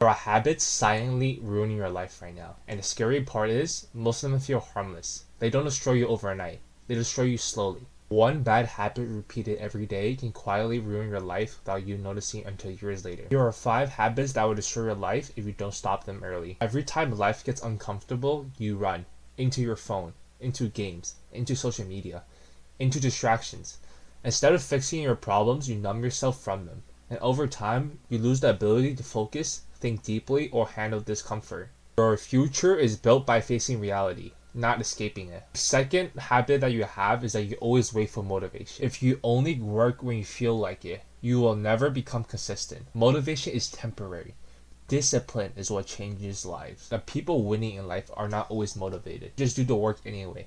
There are habits silently ruining your life right now. And the scary part is, most of them feel harmless. They don't destroy you overnight. They destroy you slowly. One bad habit repeated every day can quietly ruin your life without you noticing until years later. Here are 5 habits that will destroy your life if you don't stop them early. Every time life gets uncomfortable, you run into your phone, into games, into social media, into distractions. Instead of fixing your problems, you numb yourself from them. And over time, you lose the ability to focus, think deeply, or handle discomfort. Your future is built by facing reality, not escaping it. The second habit that you have is that you always wait for motivation. If you only work when you feel like it, you will never become consistent. Motivation is temporary. Discipline is what changes lives. The people winning in life are not always motivated. Just do the work anyway,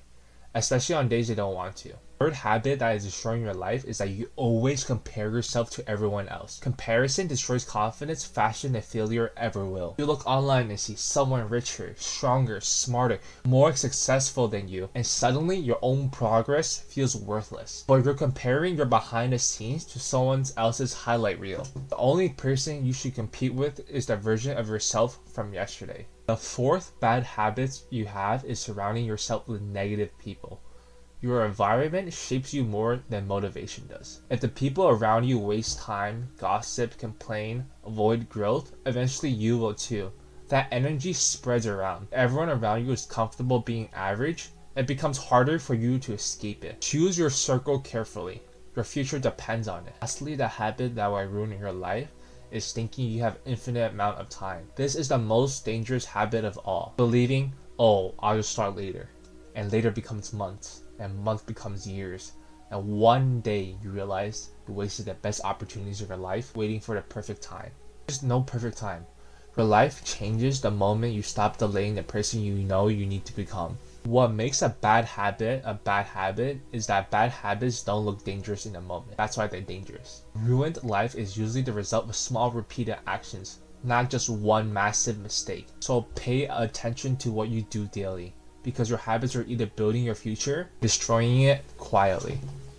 especially on days they don't want to. Third habit that is destroying your life is that you always compare yourself to everyone else. Comparison destroys confidence faster than failure ever will. You look online and see someone richer, stronger, smarter, more successful than you, and suddenly your own progress feels worthless. But you're comparing your behind the scenes to someone else's highlight reel. The only person you should compete with is the version of yourself from yesterday. The fourth bad habit you have is surrounding yourself with negative people. Your environment shapes you more than motivation does. If the people around you waste time, gossip, complain, avoid growth, eventually you will too. That energy spreads around. Everyone around you is comfortable being average. It becomes harder for you to escape it. Choose your circle carefully. Your future depends on it. Lastly, the habit that will ruin your life is thinking you have infinite amount of time. This is the most dangerous habit of all. Believing, oh, I'll just start later. And later becomes months. And month becomes years, and one day you realize you wasted the best opportunities of your life waiting for the perfect time. There's no perfect time. Your life changes the moment you stop delaying the person you know you need to become. What makes a bad habit is that bad habits don't look dangerous in the moment. That's why they're dangerous. Ruined life is usually the result of small repeated actions, not just one massive mistake. So pay attention to what you do daily, because your habits are either building your future, destroying it quietly.